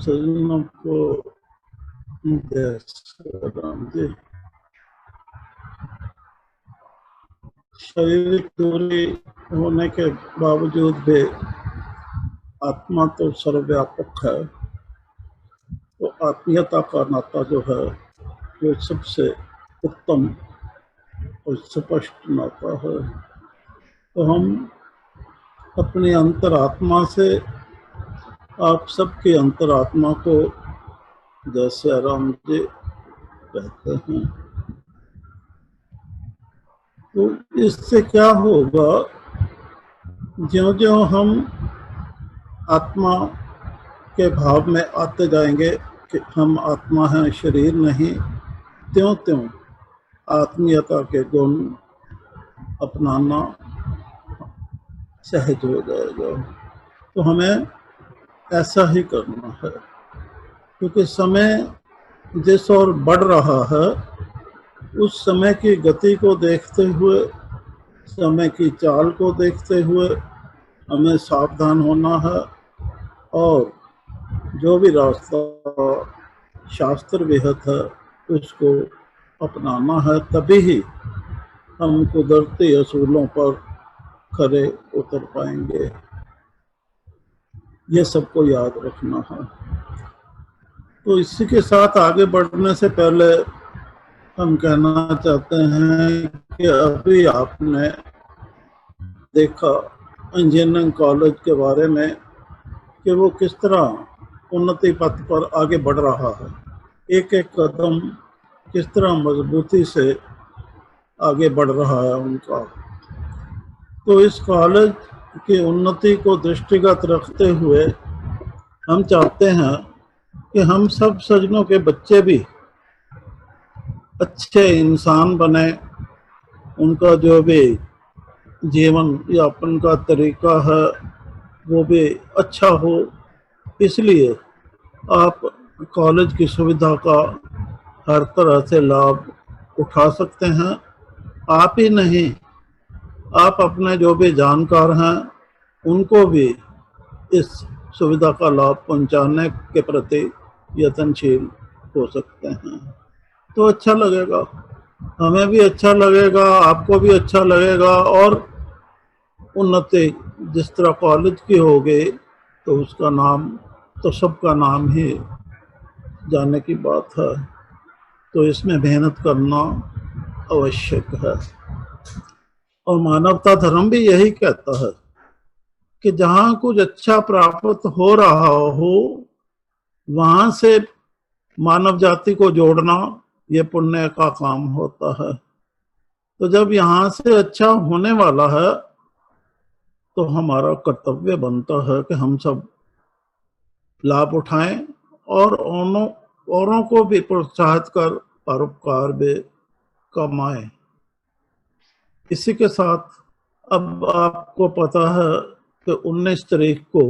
सज्जनों को राम जी, शारीरिक दूरी होने के बावजूद भी आत्मा तो सर्वव्यापक है। तो आत्मीयता का नाता जो है वो सबसे उत्तम और स्पष्ट नाता है। तो हम अपनी अंतरात्मा से आप सबकी अंतरात्मा को, जैसे राम जी कहते हैं, तो इससे क्या होगा, ज्यों-ज्यों हम आत्मा के भाव में आते जाएंगे कि हम आत्मा हैं, शरीर नहीं, त्यों-त्यों आत्मीयता के गुण अपनाना सहज हो जाएगा। तो हमें ऐसा ही करना है, क्योंकि समय जिस ओर बढ़ रहा है उस समय की गति को देखते हुए, समय की चाल को देखते हुए हमें सावधान होना है और जो भी रास्ता शास्त्र विहित है उसको अपनाना है। तभी ही हम कुदरती असूलों पर खरे उतर पाएंगे। ये सबको याद रखना है। तो इसी के साथ आगे बढ़ने से पहले हम कहना चाहते हैं कि अभी आपने देखा इंजीनियरिंग कॉलेज के बारे में कि वो किस तरह उन्नति पथ पर आगे बढ़ रहा है, एक एक कदम किस तरह मजबूती से आगे बढ़ रहा है उनका। तो इस कॉलेज की उन्नति को दृष्टिगत रखते हुए हम चाहते हैं कि हम सब सज्जनों के बच्चे भी अच्छे इंसान बने, उनका जो भी जीवन यापन का तरीका है वो भी अच्छा हो। इसलिए आप कॉलेज की सुविधा का हर तरह से लाभ उठा सकते हैं। आप ही नहीं, आप अपने जो भी जानकार हैं उनको भी इस सुविधा का लाभ पहुंचाने के प्रति यत्नशील हो सकते हैं। तो अच्छा लगेगा, हमें भी अच्छा लगेगा, आपको भी अच्छा लगेगा और उन्नति जिस तरह कॉलेज की होगी तो उसका नाम तो सबका नाम ही जाने की बात है। तो इसमें मेहनत करना आवश्यक है। और मानवता धर्म भी यही कहता है कि जहाँ कुछ अच्छा प्राप्त हो रहा हो वहां से मानव जाति को जोड़ना ये पुण्य का काम होता है। तो जब यहाँ से अच्छा होने वाला है तो हमारा कर्तव्य बनता है कि हम सब लाभ उठाएं और औरों को भी प्रोत्साहित कर परोपकार भी कमाएं। इसी के साथ अब आपको पता है कि 19 तारीख को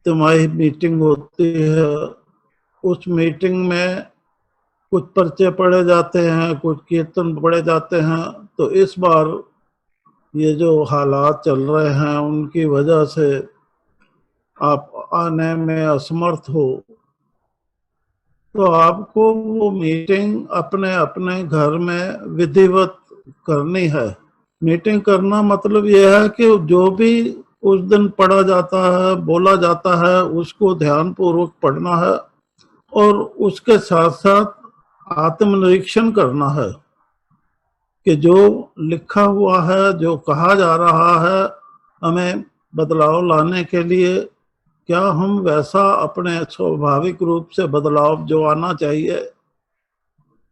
तिमाही मीटिंग होती है। उस मीटिंग में कुछ पर्चे पढ़े जाते हैं, कुछ कीर्तन पढ़े जाते हैं। तो इस बार ये जो हालात चल रहे हैं उनकी वजह से आप आने में असमर्थ हो तो आपको वो मीटिंग अपने अपने घर में विधिवत करनी है। मीटिंग करना मतलब यह है कि जो भी उस दिन पढ़ा जाता है, बोला जाता है, उसको ध्यानपूर्वक पढ़ना है और उसके साथ साथ आत्मनिरीक्षण करना है कि जो लिखा हुआ है, जो कहा जा रहा है, हमें बदलाव लाने के लिए क्या हम वैसा अपने स्वाभाविक रूप से बदलाव जो आना चाहिए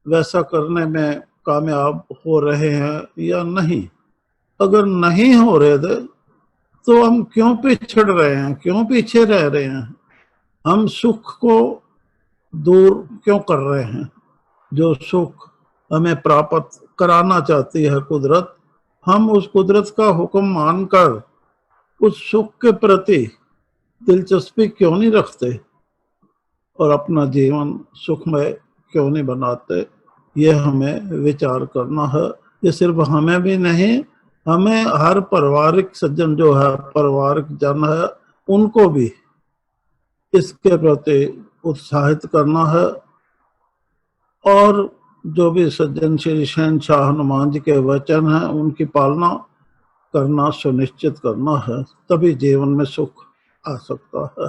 वैसा करने में कामयाब हो रहे हैं या नहीं। अगर नहीं हो रहे थे तो हम क्यों पिछड़ रहे हैं, क्यों पीछे रह रहे हैं, हम सुख को दूर क्यों कर रहे हैं। जो सुख हमें प्राप्त कराना चाहती है कुदरत, हम उस कुदरत का हुक्म मानकर उस सुख के प्रति दिलचस्पी क्यों नहीं रखते और अपना जीवन सुखमय क्यों नहीं बनाते। ये हमें विचार करना है। ये सिर्फ हमें भी नहीं, हमें हर पारिवारिक सज्जन जो है, पारिवारिक जन है, उनको भी इसके प्रति उत्साहित करना है। और जो भी सज्जन श्री शहंशाह हनुमान जी के वचन हैं उनकी पालना करना सुनिश्चित करना है, तभी जीवन में सुख आ सकता है।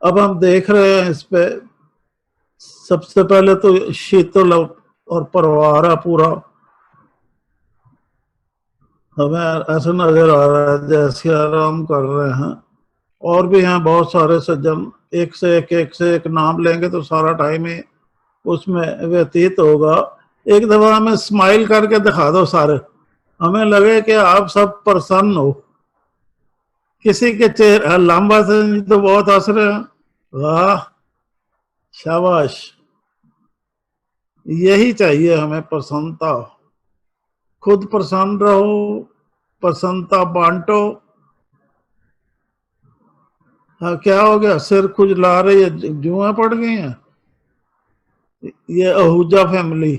अब हम देख रहे हैं इस पे, सबसे पहले तो शीतल और परिवार है पूरा, हमें ऐसा नजर आ रहा है जैसे आराम कर रहे हैं। और भी हैं बहुत सारे सज्जन, एक से एक नाम लेंगे तो सारा टाइम ही उसमें व्यतीत होगा। एक दफा हमें स्माइल करके दिखा दो सारे, हमें लगे कि आप सब प्रसन्न हो। किसी के चेहरे लंबा से तो बहुत हंस रहे हैं, वाह शाबाश, यही चाहिए हमें, प्रसन्नता। खुद प्रसन्न रहो, प्रसन्नता बांटो। हाँ क्या हो गया, सिर खुजला रही है, जुएं पड़ गई हैं, ये आहूजा फैमिली।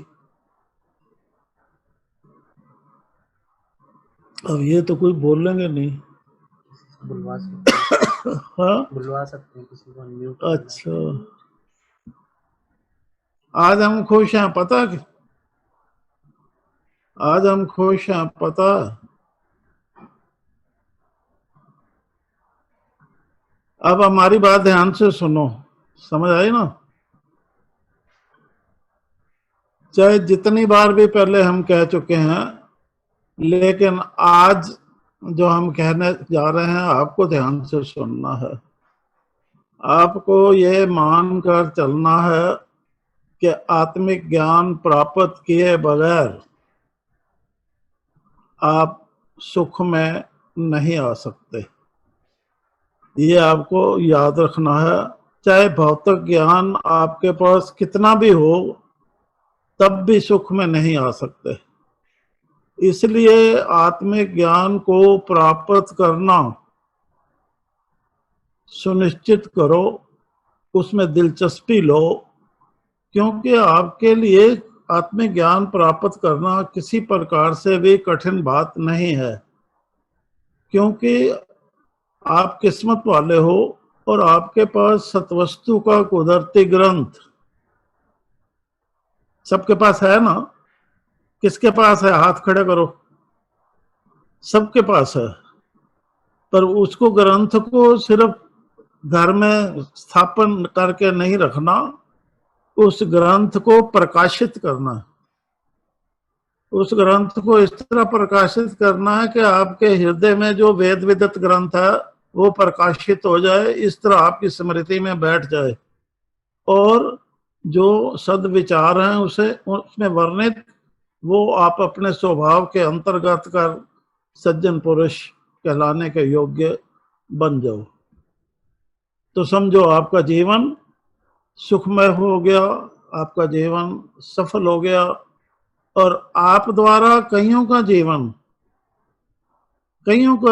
अब ये तो कोई बोलेंगे नहीं, बुलवा सकते हाँ बुलवा सकते हैं किसी को म्यूट। अच्छा, आज हम खुश हैं पता कि आज हम खुश हैं पता। अब हमारी बात ध्यान से सुनो, समझ आई ना। चाहे जितनी बार भी पहले हम कह चुके हैं, लेकिन आज जो हम कहने जा रहे हैं आपको ध्यान से सुनना है। आपको ये मानकर चलना है कि आत्मिक ज्ञान प्राप्त किए बगैर आप सुख में नहीं आ सकते। ये आपको याद रखना है। चाहे भौतिक ज्ञान आपके पास कितना भी हो, तब भी सुख में नहीं आ सकते। इसलिए आत्मिक ज्ञान को प्राप्त करना सुनिश्चित करो, उसमें दिलचस्पी लो, क्योंकि आपके लिए आत्मिक ज्ञान प्राप्त करना किसी प्रकार से भी कठिन बात नहीं है, क्योंकि आप किस्मत वाले हो और आपके पास सतवस्तु का कुदरती ग्रंथ सबके पास है ना। किसके पास है, हाथ खड़े करो। सबके पास है, पर उसको ग्रंथ को सिर्फ घर में स्थापन करके नहीं रखना, उस ग्रंथ को प्रकाशित करना है। उस ग्रंथ को इस तरह प्रकाशित करना है कि आपके हृदय में जो वेद विदित ग्रंथ है वो प्रकाशित हो जाए, इस तरह आपकी स्मृति में बैठ जाए, और जो सद्विचार हैं उसे उसमें वर्णित वो आप अपने स्वभाव के अंतर्गत कर सज्जन पुरुष कहलाने के योग्य बन जाओ। तो समझो आपका जीवन सुखमय हो गया, आपका जीवन सफल हो गया, और आप द्वारा कईयों का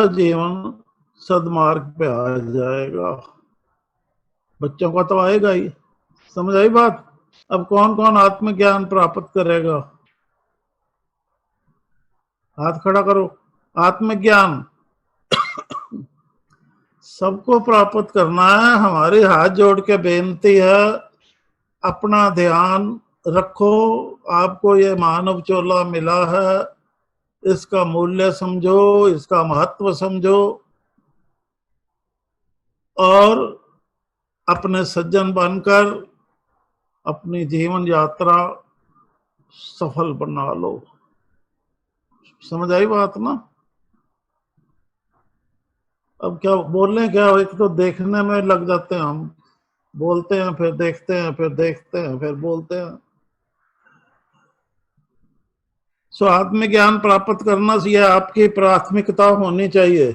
जीवन सदमार्ग पे आ जाएगा। बच्चों का तो आएगा ही, समझ आई बात। अब कौन कौन आत्मज्ञान प्राप्त करेगा, हाथ खड़ा करो। आत्मज्ञान सबको प्राप्त करना है। हमारी हाथ जोड़ के बेनती है, अपना ध्यान रखो। आपको ये मानव चोला मिला है, इसका मूल्य समझो, इसका महत्व समझो, और अपने सज्जन बनकर अपनी जीवन यात्रा सफल बना लो। समझ आई बात ना। अब क्या बोलने, क्या एक तो देखने में लग जाते हैं हम, बोलते हैं फिर देखते हैं, फिर देखते हैं, फिर बोलते हैं। सो आत्मज्ञान प्राप्त करना यह आपकी प्राथमिकता होनी चाहिए,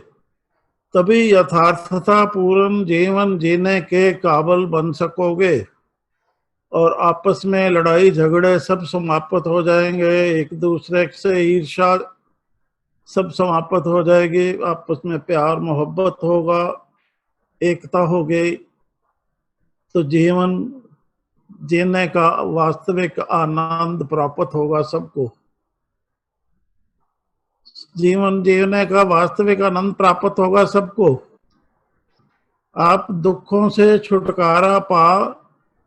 तभी यथार्थता पूर्ण जीवन जीने के काबिल बन सकोगे, और आपस में लड़ाई झगड़े सब समाप्त हो जाएंगे, एक दूसरे से ईर्ष्या सब समाप्त हो जाएगी, आपस में प्यार मोहब्बत होगा, एकता होगी, तो जीवन जीने का वास्तविक आनंद प्राप्त होगा सबको। जीवन जीने का वास्तविक आनंद प्राप्त होगा सबको। आप दुखों से छुटकारा पा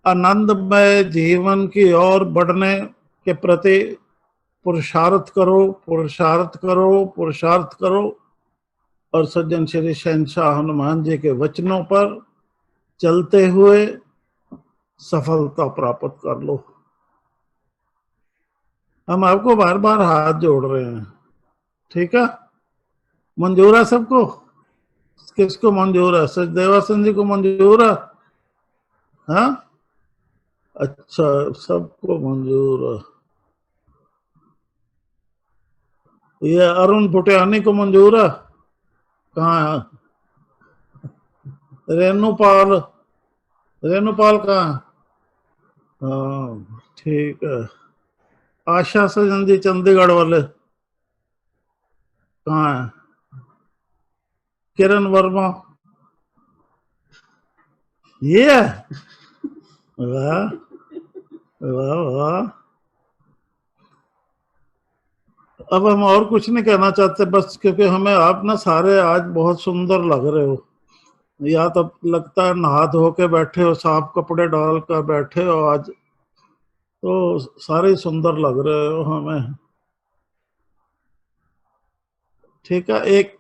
आनंदमय जीवन की ओर बढ़ने के प्रति पुरुषार्थ करो, पुरुषार्थ करो, पुरुषार्थ करो, और सज्जन श्री शहंशाह हनुमान जी के वचनों पर चलते हुए सफलता प्राप्त कर लो। हम आपको बार बार हाथ जोड़ रहे हैं, ठीक है? मंजूर है सबको? किसको मंजूर है? सचदेवासन जी को मंजूर है? हाँ, अच्छा, सबको मंजूर है। ये अरुण भुटियानी को मंजूर है? कहाँ है? रेणुपाल, रेणुपाल कहाँ है? हाँ, ठीक है। आशा सजन जी चंडीगढ़ वाले कहाँ है? किरण वर्मा, ये है? वाह वाह वाह। अब हम और कुछ नहीं कहना चाहते, बस क्योंकि हमें आप ना सारे आज बहुत सुंदर लग रहे हो। या तो लगता है नहा धो के बैठे हो, साफ कपड़े डाल कर बैठे हो आज, तो सारे सुंदर लग रहे हो हमें। ठीक है, एक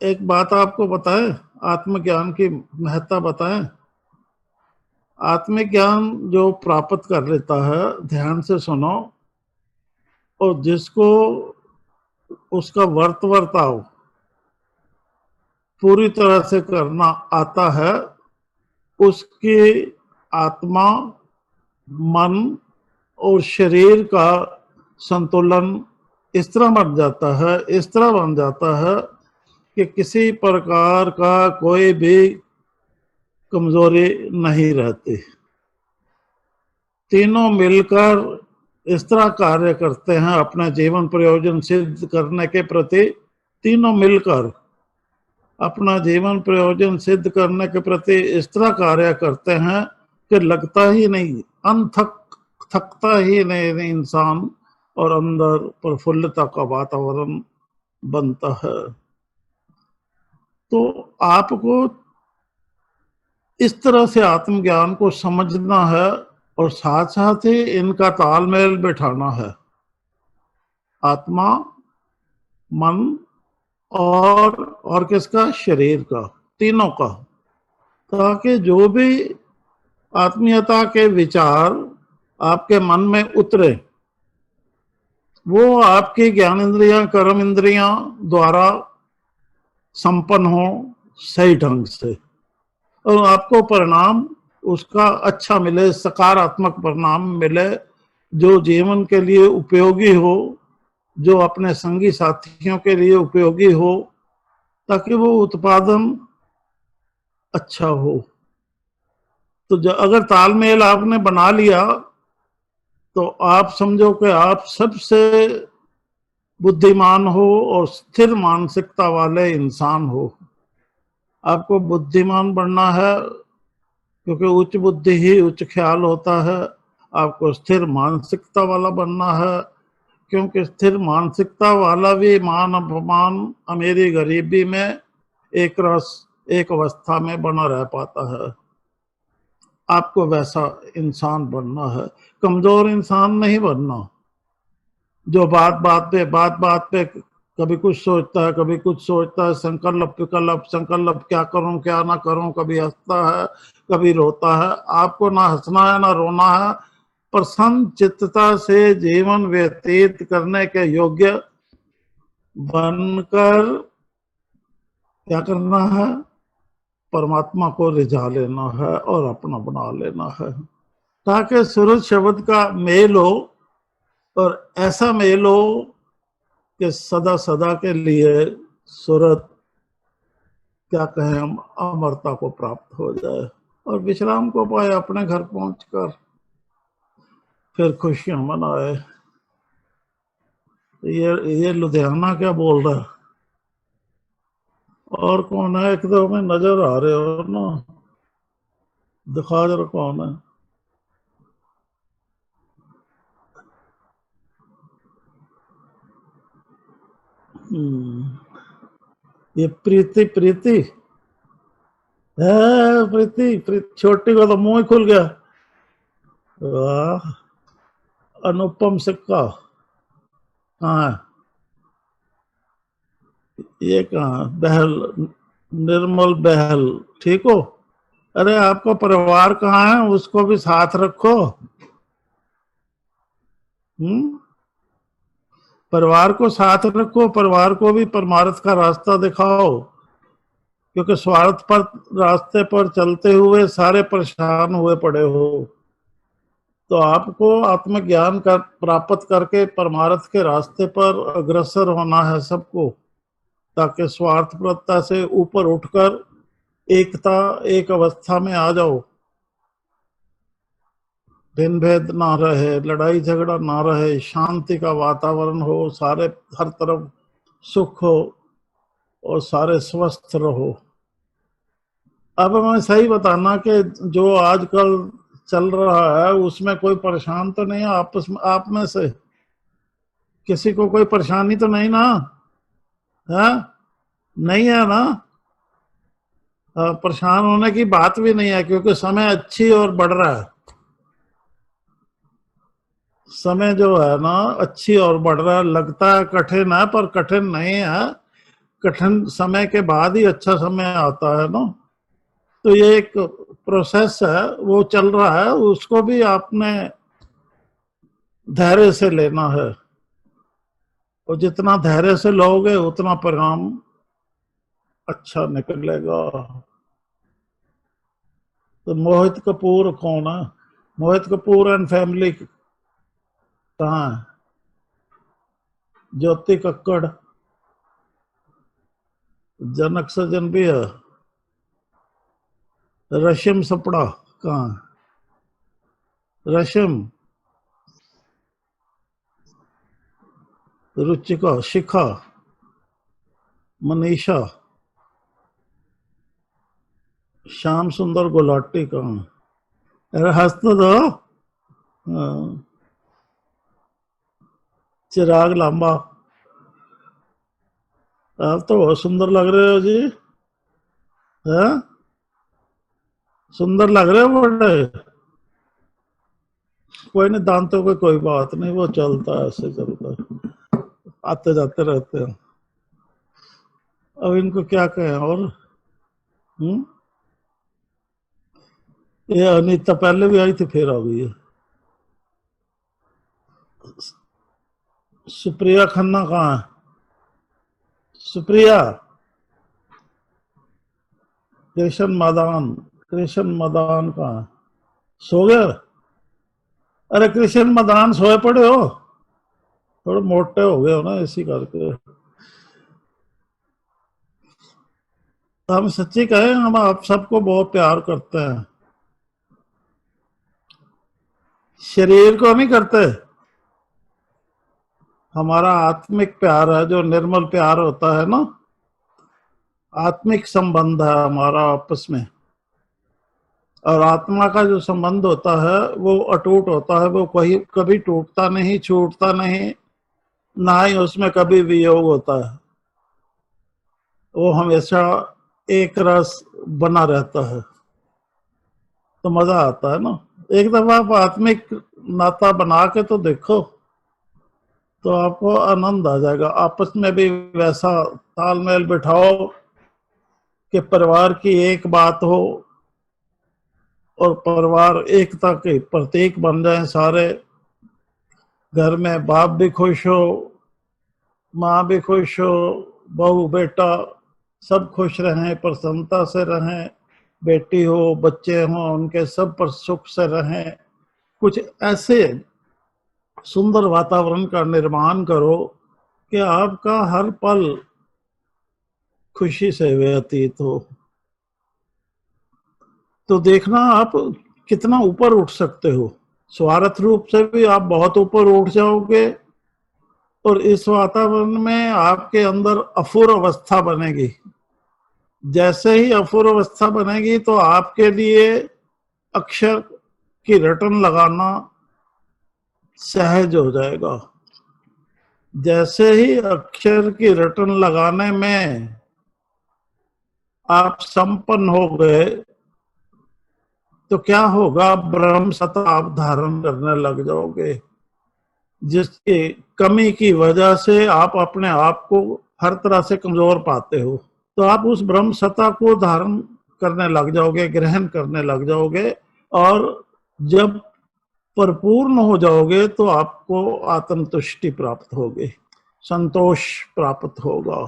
एक बात आपको बताएं, आत्मज्ञान की महत्ता बताएं। आत्मज्ञान जो प्राप्त कर लेता है, ध्यान से सुनो, और जिसको उसका वर्ताव पूरी तरह से करना आता है, उसकी आत्मा, मन और शरीर का संतुलन इस तरह बन जाता है, इस तरह बन जाता है कि किसी प्रकार का कोई भी कमजोरी नहीं रहती। तीनों मिलकर इस तरह कार्य करते हैं अपना जीवन प्रयोजन सिद्ध करने के प्रति। तीनों मिलकर अपना जीवन प्रयोजन सिद्ध करने के प्रति इस तरह कार्य करते हैं कि लगता ही नहीं, अनथक, थकता ही नहीं इंसान, और अंदर प्रफुल्लता का वातावरण बनता है। तो आपको इस तरह से आत्मज्ञान को समझना है, और साथ साथ ही इनका तालमेल बिठाना है, आत्मा, मन और किसका? शरीर का, तीनों का। ताकि जो भी आत्मीयता के विचार आपके मन में उतरे, वो आपकी ज्ञान इंद्रियां, कर्म इंद्रियां द्वारा संपन्न हो सही ढंग से, और आपको परिणाम उसका अच्छा मिले, सकारात्मक परिणाम मिले, जो जीवन के लिए उपयोगी हो, जो अपने संगी साथियों के लिए उपयोगी हो, ताकि वो उत्पादन अच्छा हो। तो अगर तालमेल आपने बना लिया, तो आप समझो कि आप सबसे बुद्धिमान हो और स्थिर मानसिकता वाले इंसान हो। आपको बुद्धिमान बनना है, क्योंकि उच्च बुद्धि ही उच्च ख्याल होता है। आपको स्थिर मानसिकता वाला बनना है, क्योंकि स्थिर मानसिकता वाला भी मान अपमान, अमीरी गरीबी में एक रस, एक अवस्था में बना रह पाता है। आपको वैसा इंसान बनना है, कमजोर इंसान नहीं बनना, जो बात बात पे कभी कुछ सोचता है, कभी कुछ सोचता है, संकल्प विकल्प, संकल्प क्या करूं क्या ना करूं, कभी हंसता है, कभी रोता है। आपको ना हंसना है ना रोना है, प्रसन्न चित्तता से जीवन व्यतीत करने के योग्य बनकर क्या करना है? परमात्मा को रिझा लेना है और अपना बना लेना है, ताकि सूरज शब्द का मेल हो, और ऐसा मेल हो कि सदा सदा के लिए सूरत, क्या कहें हम, अमरता को प्राप्त हो जाए, और विश्राम को पाए अपने घर पहुंचकर, फिर खुशियां मनाए। ये लुधियाना क्या बोल रहा है? और कौन है? एक दो में नजर आ रहे हो ना, दिखा जरा कौन है। ये प्रीति, प्रीति प्रीति प्रीति छोटी को तो मुंह ही खुल गया। वाह, अनुपम सिक्का कहाँ है? ये कहाँ? बहल, निर्मल बहल, ठीक हो? अरे आपका परिवार कहाँ है, उसको भी साथ रखो। परिवार को साथ रखो, परिवार को भी परमार्थ का रास्ता दिखाओ, क्योंकि स्वार्थ पर रास्ते पर चलते हुए सारे परेशान हुए पड़े हो। तो आपको आत्मज्ञान कर प्राप्त करके परमार्थ के रास्ते पर अग्रसर होना है सबको, ताकि स्वार्थपरता से ऊपर उठकर एकता, एक अवस्था में आ जाओ। भिन्न भेद ना रहे, लड़ाई झगड़ा ना रहे, शांति का वातावरण हो, सारे हर तरफ सुख हो और सारे स्वस्थ रहो। अब हमें सही बताना कि जो आजकल चल रहा है उसमें कोई परेशान तो नहीं है आपस में, आप में से किसी को कोई परेशानी तो नहीं ना है? नहीं है ना? परेशान होने की बात भी नहीं है, क्योंकि समय अच्छी और बढ़ रहा है। समय जो है ना अच्छी और बढ़ रहा है। लगता है कठिन है, पर कठिन नहीं है। कठिन समय के बाद ही अच्छा समय आता है ना। तो ये एक प्रोसेस है, वो चल रहा है, उसको भी आपने धैर्य से लेना है। और जितना धैर्य से लोगे उतना परिणाम अच्छा निकलेगा। तो मोहित कपूर कौन है? मोहित कपूर एंड फैमिली कहाँ है? ज्योति कक्कड़, जनक सज्जन भी है। रशिम सपड़ा कहाँ है? रशिम, रुचिका, शिखा, मनीषा, श्याम सुंदर गुलाटी कहाँ है? अरे हंस तो दो। हाँ, चिराग लांबा, आप तो बहुत सुंदर लग रहे हो जी। है? सुंदर लग रहे हो बड़े। कोई नहीं, दांतों की कोई बात नहीं, वो चलता है, ऐसे चलता है, आते जाते रहते हैं। अब इनको क्या कहें और? हम्म? ये अनीता पहले भी आई थी, फिर आ गई है। सुप्रिया खन्ना कहाँ है? सुप्रिया, कृष्ण मदान, कृष्ण मदान कहाँ है? सो गया? अरे कृष्ण मदान सोए पड़े हो? थोड़े मोटे हो गए हो ना इसी करके। तो हम सच्ची कहें, हम आप सबको बहुत प्यार करते हैं, शरीर को नहीं करते। हमारा आत्मिक प्यार है, जो निर्मल प्यार होता है ना, आत्मिक संबंध है हमारा आपस में। और आत्मा का जो संबंध होता है वो अटूट होता है, वो कहीं कभी टूटता नहीं, छूटता नहीं, ना ही उसमें कभी वियोग होता है। वो हमेशा एक रस बना रहता है, तो मजा आता है ना। एक दफा आप आत्मिक नाता बना के तो देखो, तो आपको आनंद आ जाएगा। आपस में भी वैसा तालमेल बिठाओ कि परिवार की एक बात हो और परिवार एकता के प्रतीक बन जाए सारे। घर में बाप भी खुश हो, माँ भी खुश हो, बहू बेटा सब खुश रहें, प्रसन्नता से रहें। बेटी हो, बच्चे हों, उनके सब पर सुख से रहें। कुछ ऐसे सुंदर वातावरण का निर्माण करो कि आपका हर पल खुशी से व्यतीत हो। तो देखना आप कितना ऊपर उठ सकते हो। स्वार्थ रूप से भी आप बहुत ऊपर उठ जाओगे, और इस वातावरण में आपके अंदर अफुर अवस्था बनेगी। जैसे ही अफुर अवस्था बनेगी तो आपके लिए अक्षर की रटन लगाना सहज हो जाएगा। जैसे ही अक्षर की रटन लगाने में आप संपन्न हो गए तो क्या होगा, ब्रह्म सत्ता आप धारण करने लग जाओगे, जिसकी कमी की वजह से आप अपने आप को हर तरह से कमजोर पाते हो। तो आप उस ब्रह्म सत्ता को धारण करने लग जाओगे, ग्रहण करने लग जाओगे, और जब परिपूर्ण हो जाओगे तो आपको आत्मतुष्टि प्राप्त होगी, संतोष प्राप्त होगा।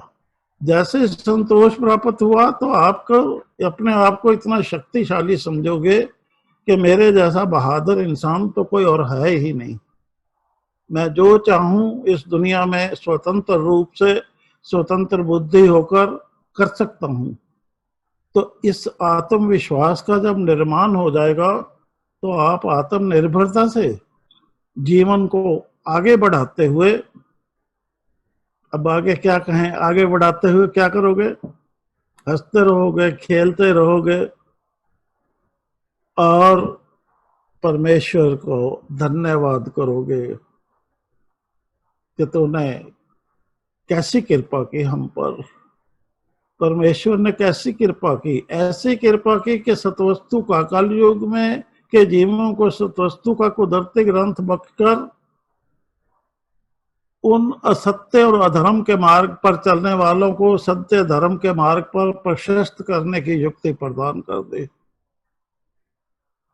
जैसे संतोष प्राप्त हुआ तो आपको अपने आप को इतना शक्तिशाली समझोगे कि मेरे जैसा बहादुर इंसान तो कोई और है ही नहीं। मैं जो चाहूं इस दुनिया में स्वतंत्र रूप से, स्वतंत्र बुद्धि होकर कर सकता हूं। तो इस आत्मविश्वास का जब निर्माण हो जाएगा तो आप आत्मनिर्भरता से जीवन को आगे बढ़ाते हुए, अब आगे क्या कहें, आगे बढ़ाते हुए क्या करोगे, हंसते रहोगे, खेलते रहोगे और परमेश्वर को धन्यवाद करोगे कि तूने कैसी कृपा की हम पर। परमेश्वर ने कैसी कृपा की, ऐसी कृपा की कि सतवस्तु का, कलयुग में के जीवों को सतवस्तु का कुदरती ग्रंथ बखकर उन असत्य और अधर्म के मार्ग पर चलने वालों को सत्य धर्म के मार्ग पर प्रशस्त करने की युक्ति प्रदान कर दे।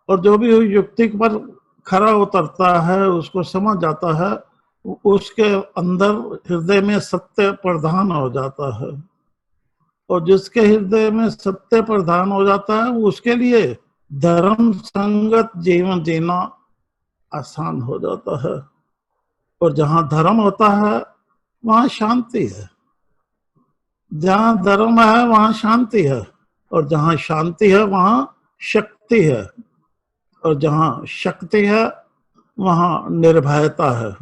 और जो भी युक्ति पर खरा उतरता है, उसको समझ जाता है, उसके अंदर हृदय में सत्य प्रधान हो जाता है। और जिसके हृदय में सत्य प्रधान हो जाता है उसके लिए धर्म संगत जीवन जीना आसान हो जाता है। और जहां धर्म होता है वहां शांति है, जहां धर्म है वहां शांति है, और जहां शांति है वहां शक्ति है, और जहां शक्ति है वहां निर्भयता है।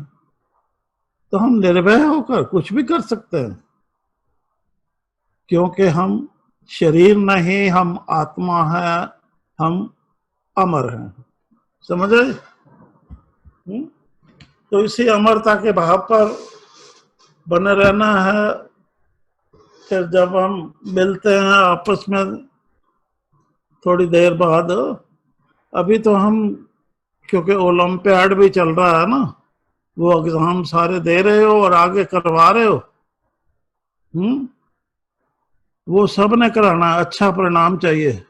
तो हम निर्भय होकर कुछ भी कर सकते हैं, क्योंकि हम शरीर नहीं, हम आत्मा है, हम अमर हैं। समझ आए? तो इसी अमरता के भाव पर बने रहना है। फिर जब हम मिलते हैं आपस में थोड़ी देर बाद, अभी तो हम, क्योंकि ओलंपियाड भी चल रहा है ना, वो एग्जाम सारे दे रहे हो और आगे करवा रहे हो, वो सब ने कराना, अच्छा परिणाम चाहिए।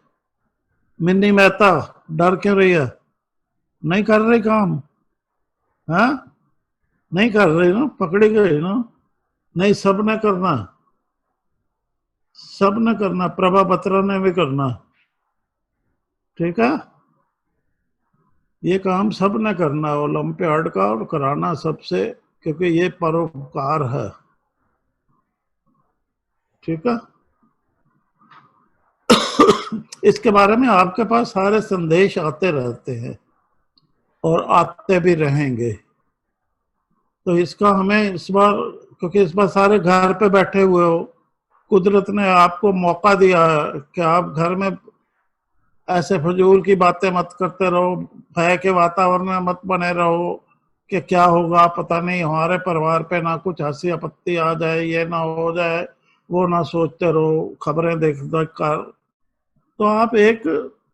मिन्नी मेहता डर क्यों रही है, नहीं कर रही काम है, नहीं कर रही ना, पकड़ी गई ना, नहीं सब ने करना, सब ने करना, प्रभा बत्रा ने भी करना, ठीक है। ये काम सब ने करना ओलंपियाड का, और कराना सबसे, क्योंकि ये परोपकार है, ठीक है। इसके बारे में आपके पास सारे संदेश आते रहते हैं और आते भी रहेंगे। तो इसका हमें इस बार, क्योंकि इस बार सारे घर पे बैठे हुए हो, कुदरत ने आपको मौका दिया है कि आप घर में ऐसे फजूल की बातें मत करते रहो, भय के वातावरण में मत बने रहो कि क्या होगा पता नहीं, हमारे परिवार पे ना कुछ हंसी आपत्ति आ जाए, ये ना हो जाए, वो ना सोचते रहो, खबरें देख देख कर। तो आप एक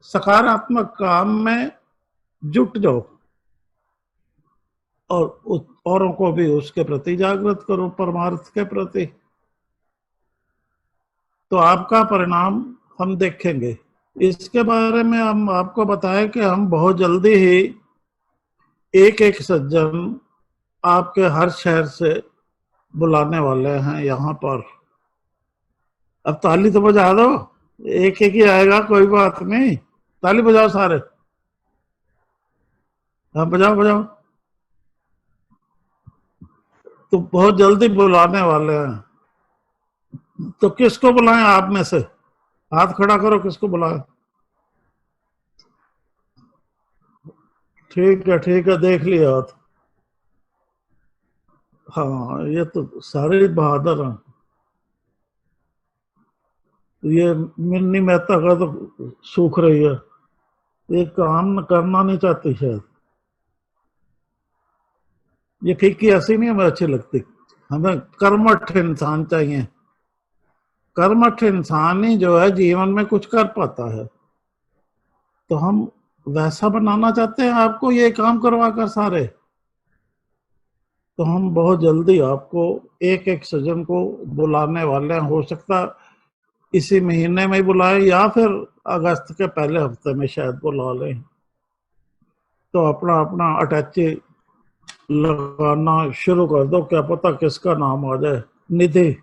सकारात्मक काम में जुट जाओ और औरों को भी उसके प्रति जागृत करो, परमार्थ के प्रति। तो आपका परिणाम हम देखेंगे। इसके बारे में हम आपको बताएं कि हम बहुत जल्दी ही एक एक सज्जन आपके हर शहर से बुलाने वाले हैं यहाँ पर। अब ताली तो बजा दो, एक एक ही आएगा, कोई बात नहीं, ताली बजाओ सारे, हाँ बजाओ बजाओ। तो बहुत जल्दी बुलाने वाले हैं। तो किसको बुलाएं आप में से, हाथ खड़ा करो, किसको बुलाएं? ठीक है, देख लिया हाथ। हाँ, ये तो सारे बहादुर हैं। ये मिन्नी मेहता का तो सूख रही है, ये काम करना नहीं चाहती शायद। ये फीकी हंसी नहीं हमें अच्छी लगती, हमें कर्मठ इंसान चाहिए। कर्मठ इंसान ही जो है जीवन में कुछ कर पाता है। तो हम वैसा बनाना चाहते हैं आपको ये काम करवा कर सारे। तो हम बहुत जल्दी आपको एक एक सज्जन को बुलाने वाले हैं। हो सकता इसी महीने में ही बुलाएं या फिर अगस्त के पहले हफ्ते में शायद बुला लें। तो अपना अपना अटैची लगाना शुरू कर दो, क्या पता किसका नाम आ जाए। निधि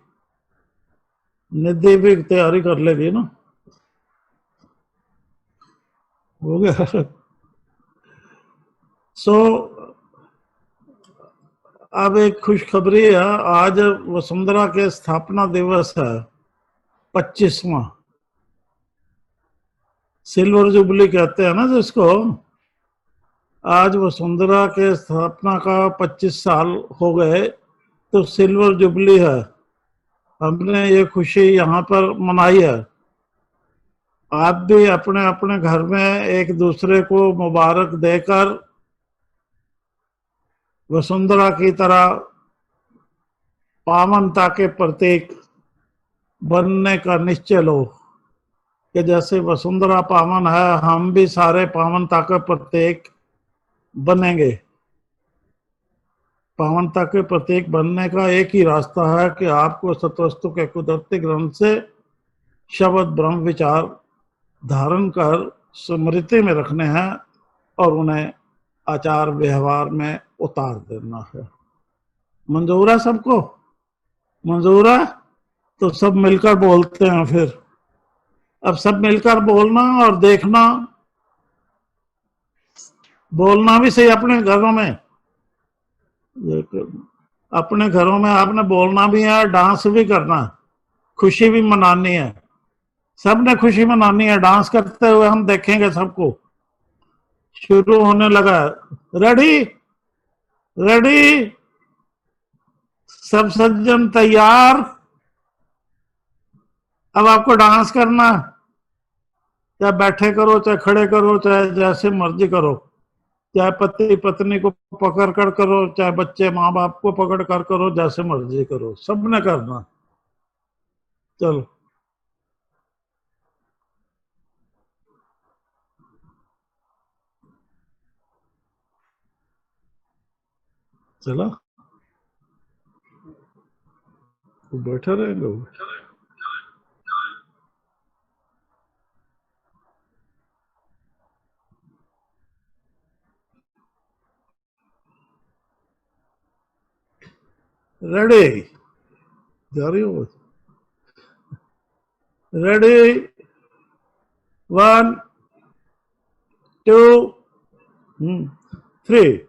निधि भी तैयारी कर लेगी ना, हो गया। सो अब एक खुशखबरी है, आज वसुंधरा के स्थापना दिवस है, 25वां सिल्वर जुबली कहते हैं ना जिसको। आज वसुंधरा के स्थापना का 25 साल हो गए, तो सिल्वर जुबली है। हमने ये खुशी यहाँ पर मनाई है। आप भी अपने अपने घर में एक दूसरे को मुबारक देकर वसुंधरा की तरह पावनता के प्रतीक बनने का निश्चय लो कि जैसे वसुंधरा पावन है, हम भी सारे पावनता के प्रतीक बनेंगे। पावनता के प्रतीक बनने का एक ही रास्ता है कि आपको सतवस्तु के कुदरती ग्रंथ से शब्द ब्रह्म विचार धारण कर स्मृति में रखने हैं और उन्हें आचार व्यवहार में उतार देना है। मंजूर है सबको? मंजूर है? तो सब मिलकर बोलते हैं फिर। अब सब मिलकर बोलना और देखना, बोलना भी सही अपने घरों में। अपने घरों में आपने बोलना भी है, डांस भी करना, खुशी भी मनानी है। सबने खुशी मनानी है। डांस करते हुए हम देखेंगे सबको। शुरू होने लगा। रेडी? रेडी? सब सज्जन तैयार? अब आपको डांस करना, चाहे बैठे करो, चाहे खड़े करो, चाहे जैसे मर्जी करो, चाहे पति पत्नी को पकड़ कर करो, चाहे बच्चे माँ बाप को पकड़ कर करो, जैसे मर्जी करो, सबने करना। चलो चला, बैठे रहेंगे। रेडी? जा रही हो? रेडी? 1 2 3।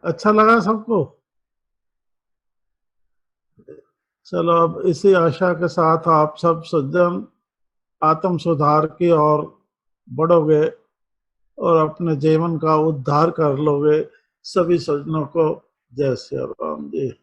अच्छा लगा सबको? चलो, अब इसी आशा के साथ आप सब सज्जन आत्म सुधार की ओर बढ़ोगे और अपने जीवन का उद्धार कर लोगे। सभी सज्जनों को जय श्री राम जी।